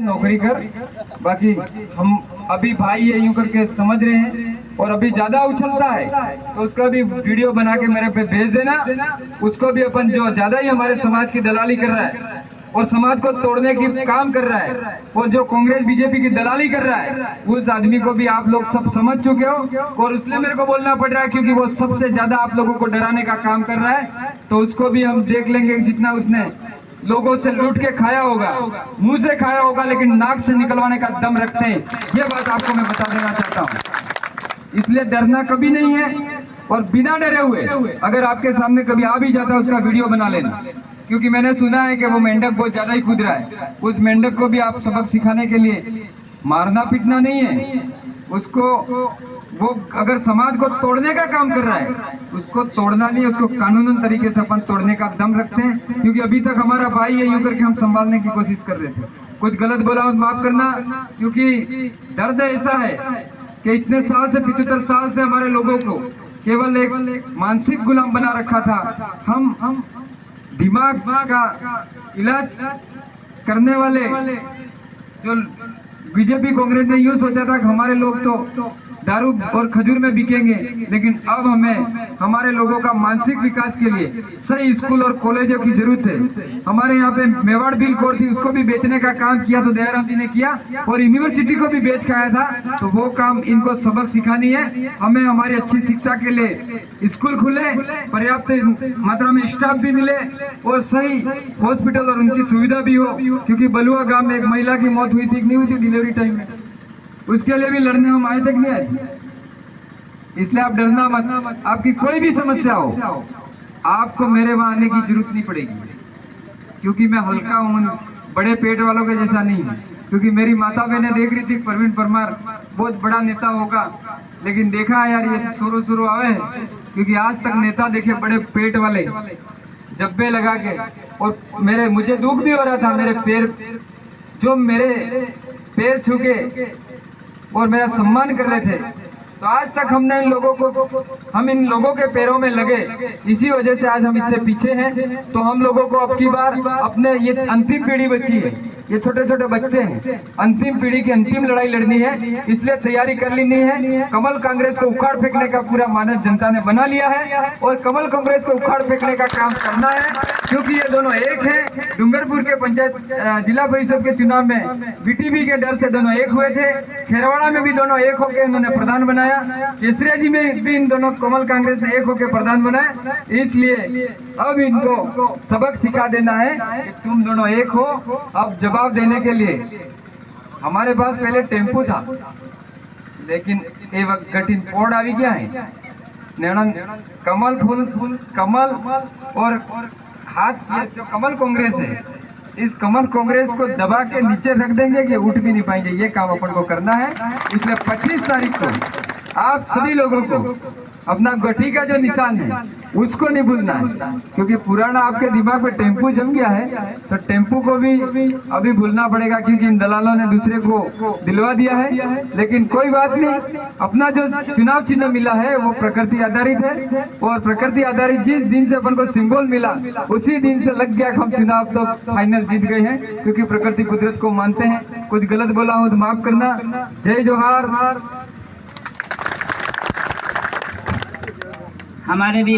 नौकरी कर, बाकी हम अभी भाई है यूं करके समझ रहे हैं। और अभी ज्यादा उछलता है तो उसका भी वीडियो बना के मेरे पे भेज देना। उसको भी अपन जो ज्यादा ही हमारे समाज की दलाली कर रहा है और समाज को तोड़ने की काम कर रहा है और जो कांग्रेस बीजेपी की दलाली कर रहा है, उस आदमी को भी आप लोग सब समझ चुके हो। और इसलिए मेरे को बोलना पड़ रहा है क्योंकि वो सबसे ज्यादा आप लोगों को डराने का काम कर रहा है। तो उसको भी हम देख लेंगे, जितना उसने लोगों से लूट के खाया होगा, मुंह से खाया होगा, लेकिन नाक से निकलवाने का दम रखते हैं। ये बात आपको मैं बता देना चाहता हूँ। इसलिए डरना कभी नहीं है और बिना डरे हुए अगर आपके सामने कभी आ भी जाता है उसका वीडियो बना लेना, क्योंकि मैंने सुना है कि वो मेंढक बहुत ज्यादा ही कूद रहा है। उस मेंढक को भी आप सबक सिखाने के लिए मारना पीटना नहीं है उसको। वो अगर समाज को तोड़ने का काम कर रहा है, उसको तोड़ना नहीं, उसको कानूनन तरीके से अपन तोड़ने का दम रखते हैं। क्योंकि अभी तक हमारा भाई है यूं करके हम संभालने की कोशिश कर रहे थे। कुछ गलत बोला हो माफ करना, क्योंकि दर्द ऐसा है कि इतने साल से 75 साल से हमारे लोगों को केवल एक मानसिक गुलाम बना रखा था। हम दिमाग का इलाज करने वाले जो बीजेपी कांग्रेस ने यूं सोचा था कि हमारे लोग तो दारू और खजूर में बिकेंगे, लेकिन अब हमें हमारे लोगों का मानसिक विकास के लिए सही स्कूल और कॉलेजों की जरूरत है। हमारे यहाँ पे मेवाड़ बिल कोर थी, उसको भी बेचने का काम किया तो दयाराम जी ने किया, और यूनिवर्सिटी को भी बेच के आया था। तो वो काम इनको सबक सिखानी है। हमें हमारी अच्छी शिक्षा के लिए स्कूल खुले, पर्याप्त मात्रा में स्टाफ भी मिले और सही हॉस्पिटल और उनकी सुविधा भी हो। क्योंकि बलुआ गांव में एक महिला की मौत हुई थी, नहीं हुई थी डिलीवरी टाइम में, उसके लिए भी लड़ने हम आए थे कि नहीं आए थे। इसलिए आप डरना मत। आपकी कोई भी समस्या हो, आपको मेरे वहां आने की जरूरत नहीं पड़ेगी, क्योंकि मैं हल्का हूं, बड़े पेट वालों के जैसा नहीं हूं। क्योंकि मेरी माता बहने देख रही थी प्रवीण परमार बहुत बड़ा नेता होगा, लेकिन देखा यार ये शुरू आवे, क्योंकि आज तक नेता देखे बड़े पेट वाले जब्बे लगा के। और मुझे दुख भी हो रहा था, मेरे पैर छू के और मेरा सम्मान कर रहे थे। तो आज तक हम इन लोगों के पैरों में लगे, इसी वजह से आज हम इतने पीछे हैं। तो हम लोगों को अब की बार अपने ये अंतिम पीढ़ी बची है, ये छोटे छोटे बच्चे हैं, अंतिम पीढ़ी की अंतिम लड़ाई लड़नी है। इसलिए तैयारी कर लेनी है। कमल कांग्रेस को उखाड़ फेंकने का पूरा मानस जनता ने बना लिया है और कमल कांग्रेस को उखाड़ फेंकने का काम करना है, क्योंकि ये दोनों एक हैं। डूंगरपुर के पंचायत जिला परिषद के चुनाव में बीटीबी के डर से दोनों एक हुए थे, खेरवाड़ा में भी दोनों एक होकर इन्होंने प्रधान बनाया, केसरिया जी में भी इन दोनों कमल कांग्रेस ने एक होकर प्रधान बनाया। इसलिए अब इनको सबक सिखा देना है कि तुम दोनों एक हो। अब जवाब देने के लिए हमारे पास पहले टेम्पू था, लेकिन ये वक्त कठिन पोड़ आ गया है। कमल फूल कमल और हाथ, ये जो कमल कांग्रेस है, इस कमल कांग्रेस को दबा के नीचे रख देंगे कि उठ भी नहीं पाएंगे। ये काम अपन को करना है। इसलिए 25 तारीख को आप सभी लोगों को अपना गठी का जो निशान है उसको नहीं भूलना है, क्योंकि पुराना आपके दिमाग में टेम्पू जम गया है। तो टेम्पू को भी अभी भूलना पड़ेगा, क्योंकि इन दलालों ने दूसरे को दिलवा दिया है। लेकिन कोई बात नहीं, अपना जो चुनाव चिन्ह मिला है वो प्रकृति आधारित है, और प्रकृति आधारित जिस दिन से अपन को सिंबल मिला उसी दिन से लग गया कि हम चुनाव तो फाइनल जीत गए हैं, क्योंकि प्रकृति कुदरत को मानते हैं। कुछ गलत बोला हो तो माफ करना। जय जोहार। हमारे भी